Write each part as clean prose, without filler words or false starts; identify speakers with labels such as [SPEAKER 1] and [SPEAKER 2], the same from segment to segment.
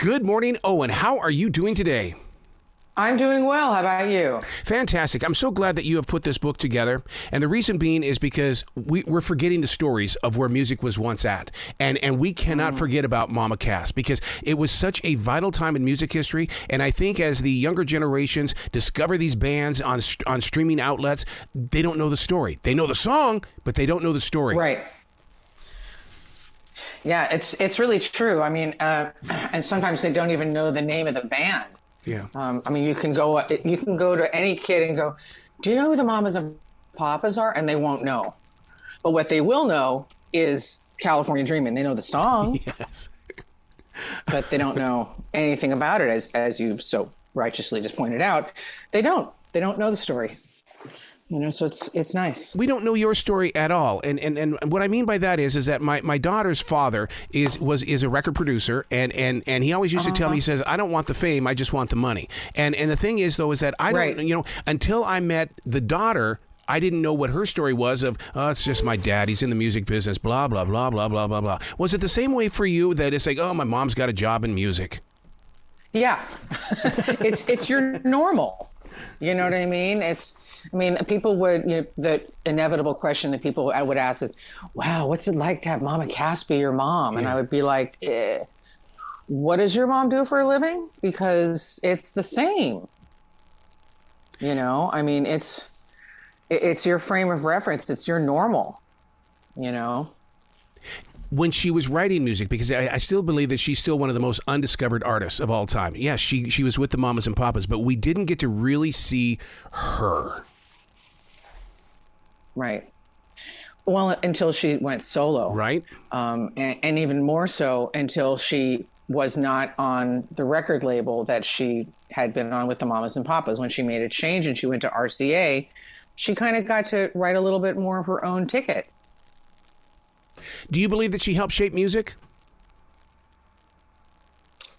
[SPEAKER 1] Good morning, Owen. How are you doing today?
[SPEAKER 2] I'm doing well. How about you?
[SPEAKER 1] Fantastic. I'm so glad that you have put this book together. And the reason being is because we're forgetting the stories of where music was once at. And we cannot forget about Mama Cass because it was such a vital time in music history. And I think as the younger generations discover these bands on streaming outlets, they don't know the story. They know the song, but they don't know the story.
[SPEAKER 2] Right. Yeah, it's really true. I mean, and sometimes they don't even know the name of the band.
[SPEAKER 1] Yeah.
[SPEAKER 2] I mean, you can go to any kid and go, do you know who the Mamas and Papas are? And they won't know. But what they will know is California Dreamin'. They know the song.
[SPEAKER 1] Yes.
[SPEAKER 2] But they don't know anything about it, as you so righteously just pointed out. They don't know the story. You know, so it's nice.
[SPEAKER 1] We don't know your story at all, and what I mean by that is that my daughter's father is a record producer, and he always used to tell me, he says, I don't want the fame, I just want the money. And the thing is though is that I don't, you know, until I met the daughter, I didn't know what her story was of, oh, it's just my dad, he's in the music business, blah blah blah blah blah blah blah. Was it the same way for you, that it's like, oh, my mom's got a job in music?
[SPEAKER 2] Yeah, it's your normal. You know what I mean? People would, the inevitable question that people would ask is, wow, what's it like to have Mama Cass be your mom? Yeah. And I would be like, what does your mom do for a living? Because it's the same. You know, I mean, it's your frame of reference. It's your normal, you know?
[SPEAKER 1] When she was writing music, because I still believe that she's still one of the most undiscovered artists of all time. Yes, she was with the Mamas and Papas, but we didn't get to really see her.
[SPEAKER 2] Right. Well, until she went solo.
[SPEAKER 1] Right.
[SPEAKER 2] And even more so until she was not on the record label that she had been on with the Mamas and Papas. When she made a change and she went to RCA, she kind of got to write a little bit more of her own ticket.
[SPEAKER 1] Do you believe that she helped shape music?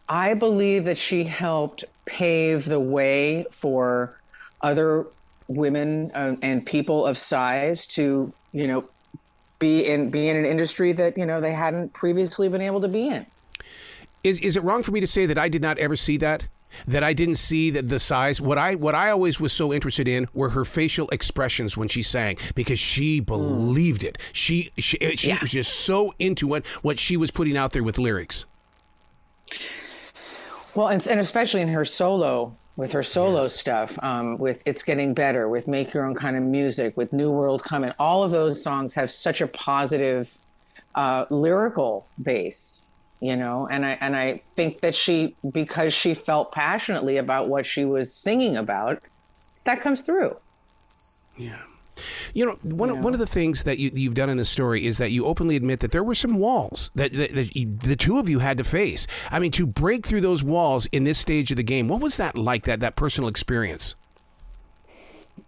[SPEAKER 2] I believe that she helped pave the way for other women and people of size to, be in an industry that, they hadn't previously been able to be in.
[SPEAKER 1] Is it wrong for me to say that I did not ever see that? That I didn't see the size. What I always was so interested in were her facial expressions when she sang, because she believed it. She was just so into it, what she was putting out there with lyrics.
[SPEAKER 2] Well, and especially in her solo, with her solo stuff, with It's Getting Better, with Make Your Own Kind of Music, with New World Coming, all of those songs have such a positive lyrical base. And I think that because she felt passionately about what she was singing about, that comes through.
[SPEAKER 1] Yeah. One of the things that you've done in this story is that you openly admit that there were some walls that the two of you had to face. I mean, to break through those walls in this stage of the game, what was that like, that personal experience?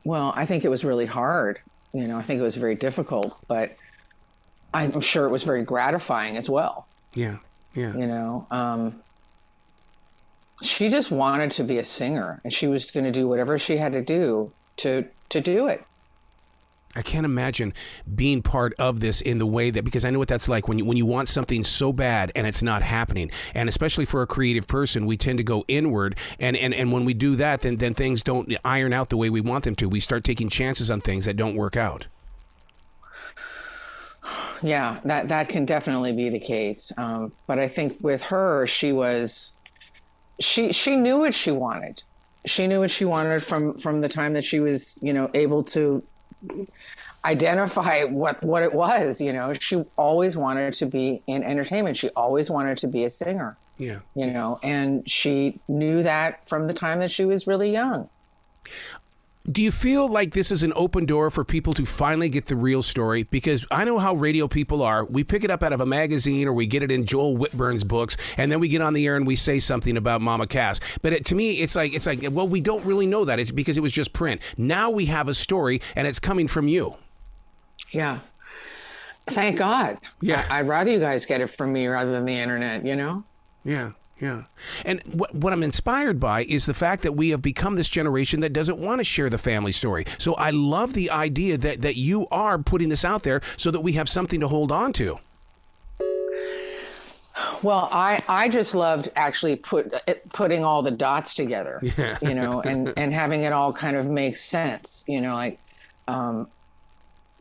[SPEAKER 2] Well, I think it was really hard. I think it was very difficult, but I'm sure it was very gratifying as well.
[SPEAKER 1] Yeah. Yeah.
[SPEAKER 2] She just wanted to be a singer, and she was going to do whatever she had to do to do it.
[SPEAKER 1] I can't imagine being part of this in the way that, because I know what that's like when you want something so bad and it's not happening. And especially for a creative person, we tend to go inward. And when we do that, then things don't iron out the way we want them to. We start taking chances on things that don't work out.
[SPEAKER 2] Yeah, that can definitely be the case. But I think with her, she knew what she wanted. She knew what she wanted from the time that she was, able to identify what it was. She always wanted to be in entertainment. She always wanted to be a singer.
[SPEAKER 1] Yeah.
[SPEAKER 2] And she knew that from the time that she was really young.
[SPEAKER 1] Do you feel like this is an open door for people to finally get the real story? Because I know how radio people are. We pick it up out of a magazine, or we get it in Joel Whitburn's books, and then we get on the air and we say something about Mama Cass. But to me, it's like, well, we don't really know that. It's because it was just print. Now we have a story, and it's coming from you.
[SPEAKER 2] Yeah. Thank God.
[SPEAKER 1] Yeah.
[SPEAKER 2] I'd rather you guys get it from me rather than the internet,
[SPEAKER 1] Yeah. Yeah. And what I'm inspired by is the fact that we have become this generation that doesn't want to share the family story. So I love the idea that you are putting this out there so that we have something to hold on to.
[SPEAKER 2] Well, I just loved actually putting all the dots together, you know, and having it all kind of make sense, you know, like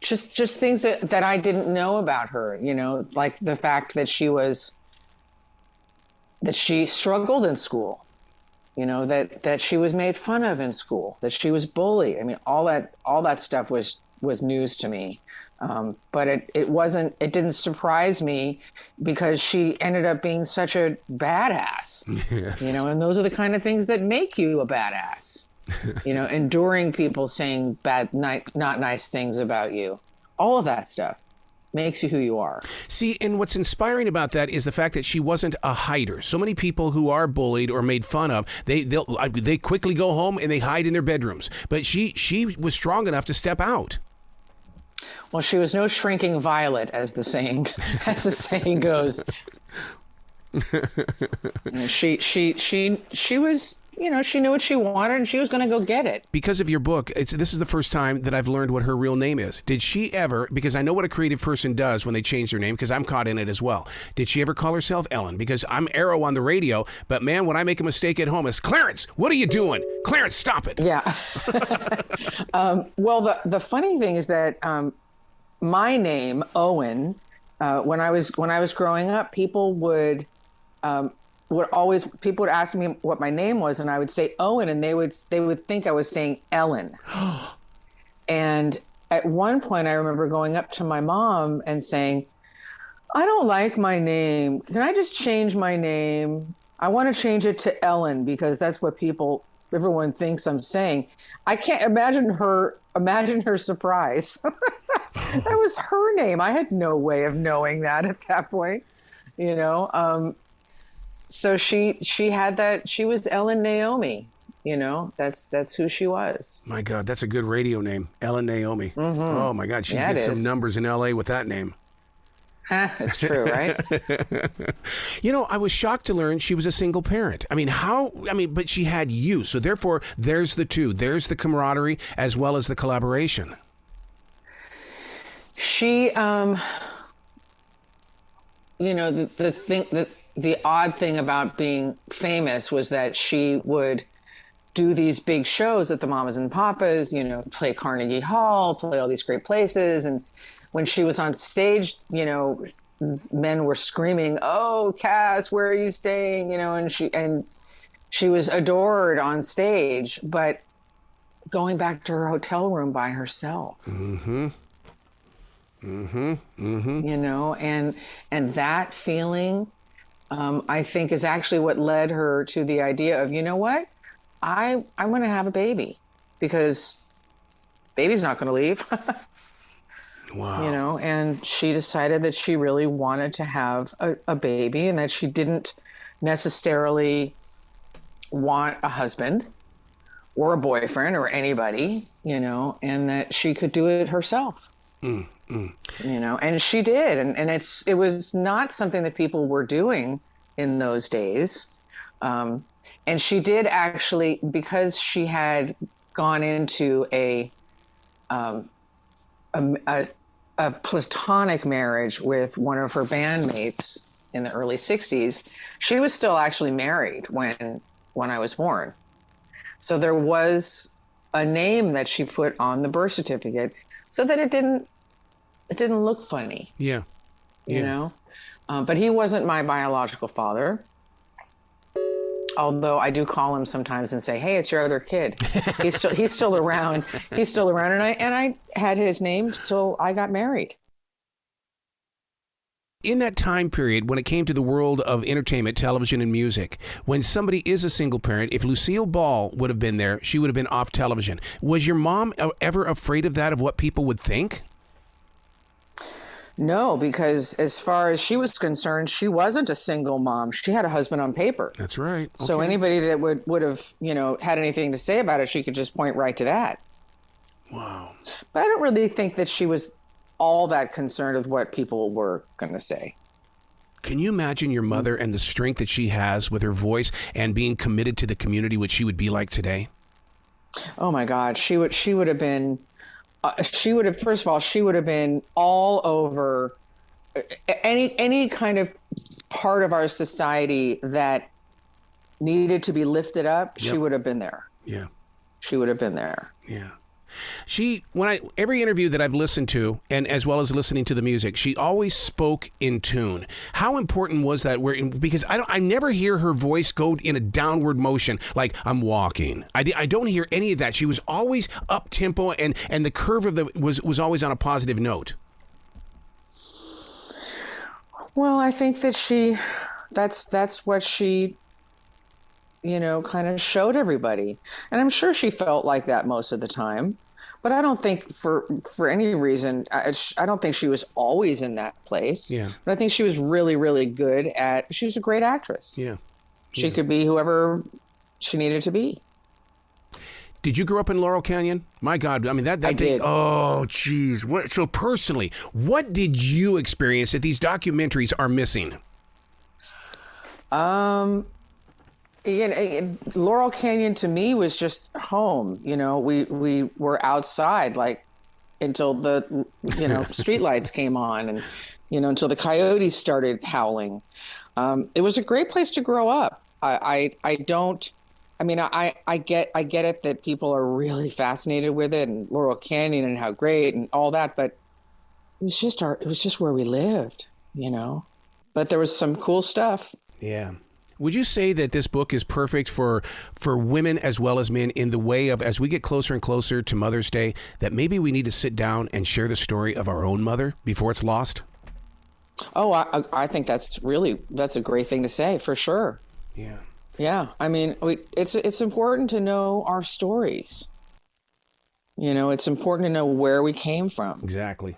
[SPEAKER 2] just things that I didn't know about her, you know, like the fact that she struggled in school, you know, that she was made fun of in school, that she was bullied. I mean, all that stuff was news to me. But it didn't surprise me because she ended up being such a badass,
[SPEAKER 1] Yes.
[SPEAKER 2] you know, and those are the kind of things that make you a badass, you know, enduring people saying not nice things about you. All of that stuff makes you who you are.
[SPEAKER 1] See, and what's inspiring about that is the fact that she wasn't a hider. So many people who are bullied or made fun of, they quickly go home and they hide in their bedrooms. But she was strong enough to step out.
[SPEAKER 2] Well, she was no shrinking violet, as the saying goes. She was, you know, she knew what she wanted and she was going to go get it.
[SPEAKER 1] Because of your book, this is the first time that I've learned what her real name is. Did she ever, because I know what a creative person does when they change their name, because I'm caught in it as well. Did she ever call herself Ellen? Because I'm Arrow on the radio, but man, when I make a mistake at home, it's Clarence, what are you doing? Clarence, stop it.
[SPEAKER 2] Yeah. Well, the funny thing is that my name, Owen, when I was growing up, people would ask me what my name was, and I would say Owen, and they would think I was saying Ellen. And at one point, I remember going up to my mom and saying, "I don't like my name. Can I just change my name? I want to change it to Ellen because that's what everyone thinks I'm saying." I can't imagine her surprise. That was her name. I had no way of knowing that at that point, you know. So she had that. She was Ellen Naomi, you know. That's who she was.
[SPEAKER 1] My God, that's a good radio name, Ellen Naomi. Mm-hmm. Oh my God, she'd get some numbers in LA with that name.
[SPEAKER 2] It's true, right?
[SPEAKER 1] You know, I was shocked to learn she was a single parent. But she had you. So therefore, there's the two. There's the camaraderie as well as the collaboration. She,
[SPEAKER 2] you know, the odd thing about being famous was that she would do these big shows at the Mamas and Papas, you know, play Carnegie Hall, play all these great places. And when she was on stage, you know, men were screaming, "Oh, Cass, where are you staying?" You know, and she was adored on stage, but going back to her hotel room by herself. Mm-hmm. Mm-hmm. Mm-hmm. You know, and that feeling, I think, is actually what led her to the idea of, you know what, I'm going to have a baby because baby's not going to leave.
[SPEAKER 1] Wow.
[SPEAKER 2] You know, and she decided that she really wanted to have a baby and that she didn't necessarily want a husband or a boyfriend or anybody, you know, and that she could do it herself. You know, and she did. And it was not something that people were doing in those days. And she did actually, because she had gone into a platonic marriage with one of her bandmates in the early 60s, she was still actually married when I was born. So there was a name that she put on the birth certificate so that it didn't look funny.
[SPEAKER 1] Yeah.
[SPEAKER 2] You know? But he wasn't my biological father. Although I do call him sometimes and say, "Hey, it's your other kid." He's still around. He's still around. And I had his name till I got married.
[SPEAKER 1] In that time period, when it came to the world of entertainment, television, and music, when somebody is a single parent, if Lucille Ball would have been there, she would have been off television. Was your mom ever afraid of that, of what people would think?
[SPEAKER 2] No, because as far as she was concerned, she wasn't a single mom. She had a husband on paper.
[SPEAKER 1] That's right. Okay.
[SPEAKER 2] So anybody that would have, you know, had anything to say about it, she could just point right to that.
[SPEAKER 1] Wow.
[SPEAKER 2] But I don't really think that she was all that concerned with what people were going to say.
[SPEAKER 1] Can you imagine your mother and the strength that she has with her voice and being committed to the community, what she would be like today?
[SPEAKER 2] Oh my God, she would have been. First of all, she would have been all over any kind of part of our society that needed to be lifted up, she would have been there.
[SPEAKER 1] Yeah.
[SPEAKER 2] She would have been there.
[SPEAKER 1] Yeah. Every interview that I've listened to, and as well as listening to the music, she always spoke in tune. How important was that? Because I never hear her voice go in a downward motion, like I'm walking. I don't hear any of that. She was always up tempo, and the curve of was always on a positive note.
[SPEAKER 2] Well, I think that that's what she, kind of showed everybody. And I'm sure she felt like that most of the time. But I don't think for any reason, I don't think she was always in that place.
[SPEAKER 1] Yeah.
[SPEAKER 2] But I think she was really, really good she was a great actress.
[SPEAKER 1] Yeah.
[SPEAKER 2] She could be whoever she needed to be.
[SPEAKER 1] Did you grow up in Laurel Canyon? My God, I mean that
[SPEAKER 2] I did.
[SPEAKER 1] Oh, geez. So personally, what did you experience that these documentaries are missing?
[SPEAKER 2] Laurel Canyon to me was just home. We were outside like until the street lights came on, and until the coyotes started howling. It was a great place to grow up. I get it that people are really fascinated with it and Laurel Canyon and how great and all that, but it was just where we lived, But there was some cool stuff.
[SPEAKER 1] Yeah. Would you say that this book is perfect for women as well as men in the way of, as we get closer and closer to Mother's Day, that maybe we need to sit down and share the story of our own mother before it's lost?
[SPEAKER 2] Oh, I think that's a great thing to say, for sure.
[SPEAKER 1] Yeah.
[SPEAKER 2] Yeah. I mean, it's important to know our stories. It's important to know where we came from.
[SPEAKER 1] Exactly.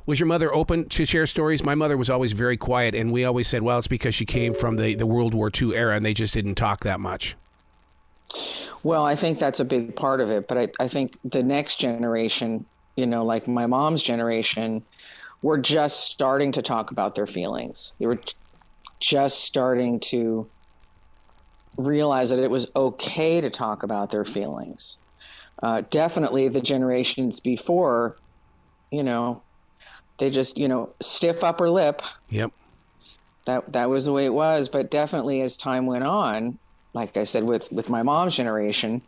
[SPEAKER 1] Was your mother open to share stories? My mother was always very quiet, and we always said, well, it's because she came from the World War II era, and they just didn't talk that much.
[SPEAKER 2] Well, I think that's a big part of it, but I think the next generation, like my mom's generation, were just starting to talk about their feelings. They were just starting to realize that it was okay to talk about their feelings. Definitely the generations before, they just, stiff upper lip.
[SPEAKER 1] Yep.
[SPEAKER 2] That was the way it was. But definitely as time went on, like I said, with my mom's generation,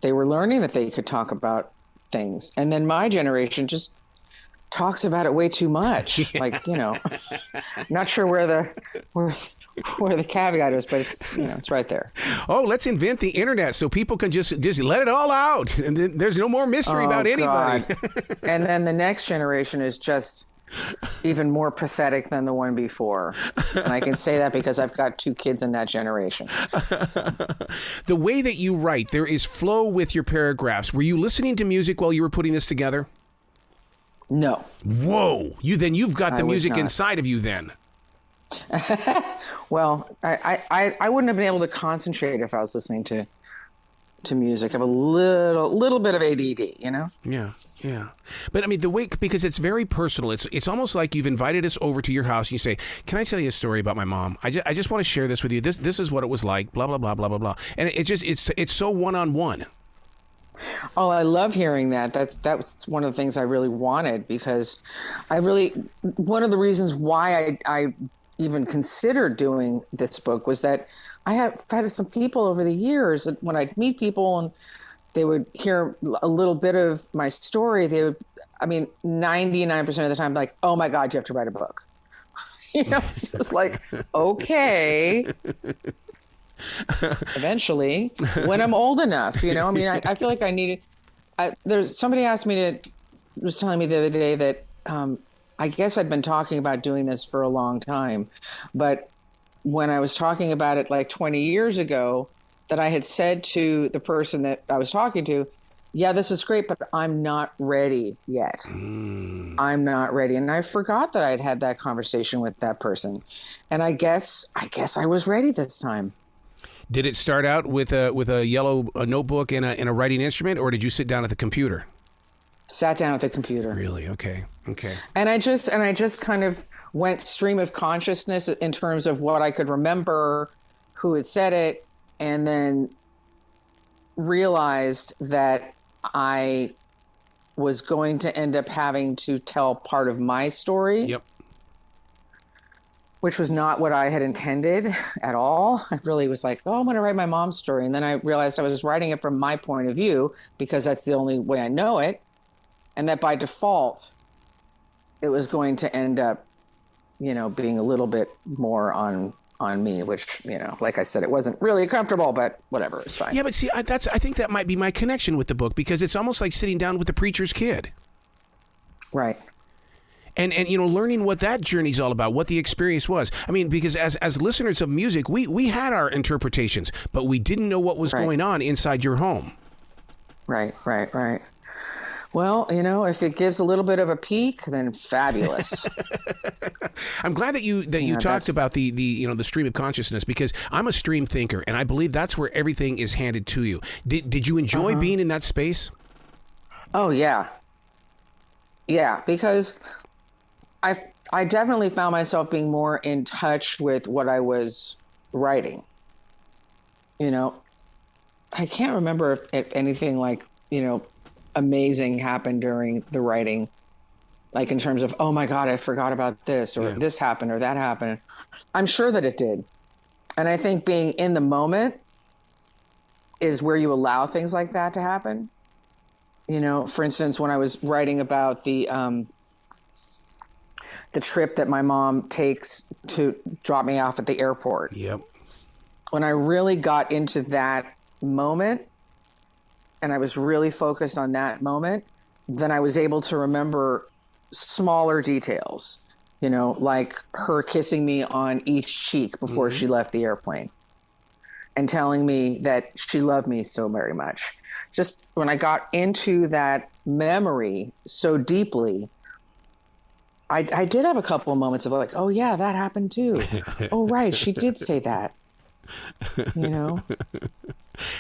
[SPEAKER 2] they were learning that they could talk about things. And then my generation just talks about it way too much. Yeah. Like, not sure where the caveat is, but it's right there.
[SPEAKER 1] Oh, let's invent the internet so people can just let it all out, and then there's no more mystery about anybody.
[SPEAKER 2] And then the next generation is just even more pathetic than the one before. And I can say that because I've got 2 kids in that generation. So.
[SPEAKER 1] The way that you write, there is flow with your paragraphs. Were you listening to music while you were putting this together?
[SPEAKER 2] No.
[SPEAKER 1] Whoa. You've got the music inside of you then.
[SPEAKER 2] Well, I wouldn't have been able to concentrate if I was listening to music. I have a little bit of ADD,
[SPEAKER 1] Yeah. But I mean, the way, because it's very personal. It's almost like you've invited us over to your house and you say, can I tell you a story about my mom? I just want to share this with you. This is what it was like, blah, blah, blah, blah, blah, blah. And it's so one-on-one.
[SPEAKER 2] Oh, I love hearing that. That's one of the things I really wanted, because one of the reasons why I even considered doing this book was that I have had some people over the years that when I'd meet people and they would hear a little bit of my story, 99% of the time, like, oh my God, you have to write a book. It was like, okay. Eventually, when I'm old enough, I feel like I needed. There's somebody was telling me the other day that I guess I'd been talking about doing this for a long time, but when I was talking about it like 20 years ago, that I had said to the person that I was talking to, yeah, this is great, but I'm not ready yet. I'm not ready. And I forgot that I'd had that conversation with that person. And I guess I was ready this time.
[SPEAKER 1] Did it start out with a yellow notebook and a writing instrument, or did you sit down at the computer?
[SPEAKER 2] Sat down at the computer.
[SPEAKER 1] Really? Okay.
[SPEAKER 2] And I just kind of went stream of consciousness in terms of what I could remember, who had said it, and then realized that I was going to end up having to tell part of my story.
[SPEAKER 1] Yep.
[SPEAKER 2] Which was not what I had intended at all. I really was like, oh, I'm going to write my mom's story. And then I realized I was just writing it from my point of view because that's the only way I know it. And that by default, it was going to end up, being a little bit more on me, which, like I said, it wasn't really comfortable, but whatever, it's fine.
[SPEAKER 1] Yeah, but see, I think that might be my connection with the book, because it's almost like sitting down with the preacher's kid.
[SPEAKER 2] Right.
[SPEAKER 1] And learning what that journey's all about, what the experience was. I mean, because as listeners of music, we had our interpretations, but we didn't know what was going on inside your home. Right.
[SPEAKER 2] Well, if it gives a little bit of a peek, then fabulous.
[SPEAKER 1] I'm glad that you talked about the stream of consciousness, because I'm a stream thinker, and I believe that's where everything is handed to you. Did you enjoy being in that space?
[SPEAKER 2] Oh yeah, because I definitely found myself being more in touch with what I was writing. I can't remember if anything like amazing happened during the writing, like in terms of, oh my God, I forgot about this, or this happened or that happened. I'm sure that it did. And I think being in the moment is where you allow things like that to happen. For instance, when I was writing about the trip that my mom takes to drop me off at the airport.
[SPEAKER 1] Yep.
[SPEAKER 2] When I really got into that moment, and I was really focused on that moment, then I was able to remember smaller details, like her kissing me on each cheek before she left the airplane and telling me that she loved me so very much. Just when I got into that memory so deeply, I did have a couple of moments of like, oh yeah, that happened too. Oh, right. She did say that,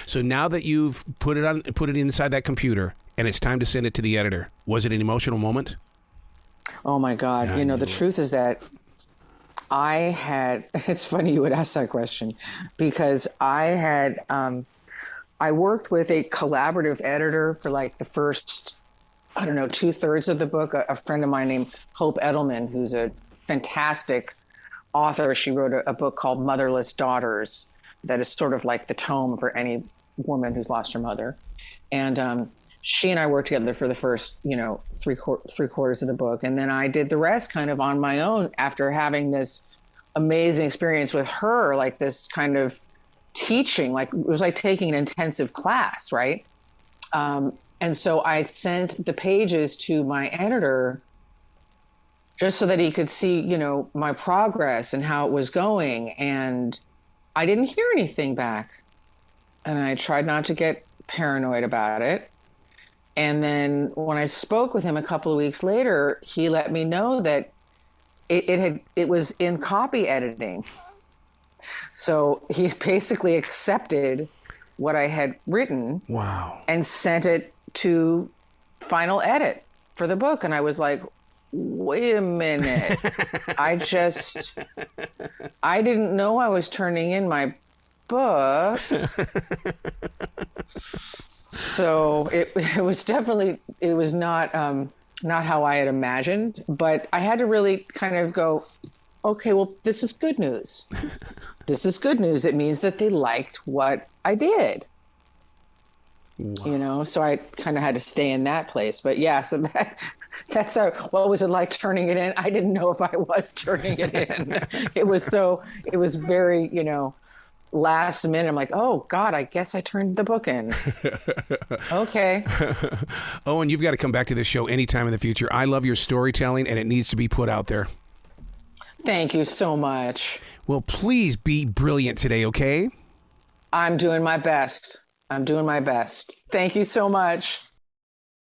[SPEAKER 1] So now that you've put it inside that computer and it's time to send it to the editor, was it an emotional moment?
[SPEAKER 2] Oh my God. The truth is that it's funny you would ask that question, because I worked with a collaborative editor for like the first, 2/3 of the book. A friend of mine named Hope Edelman, who's a fantastic author. She wrote a book called Motherless Daughters that is sort of like the tome for any woman who's lost her mother. And she and I worked together for the first, three quarters of the book. And then I did the rest kind of on my own after having this amazing experience with her, like this kind of teaching, like it was like taking an intensive class, right? And so I sent the pages to my editor just so that he could see, my progress and how it was going. And I didn't hear anything back. And I tried not to get paranoid about it. And then when I spoke with him a couple of weeks later, he let me know that it was in copy editing. So he basically accepted what I had written.
[SPEAKER 1] Wow.
[SPEAKER 2] And sent it to final edit for the book. And I was like, wait a minute. I didn't know I was turning in my book. So it was definitely, it was not how I had imagined, but I had to really kind of go, okay, well, this is good news. This is good news. It means that they liked what I did. Wow. So I kind of had to stay in that place. But yeah, so that's what was it like turning it in? I didn't know if I was turning it in. It was very, last minute. I'm like, oh God, I guess I turned the book in. Okay.
[SPEAKER 1] Owen, you've got to come back to this show anytime in the future. I love your storytelling, and it needs to be put out there.
[SPEAKER 2] Thank you so much.
[SPEAKER 1] Well, please be brilliant today, okay?
[SPEAKER 2] I'm doing my best. Thank you so much.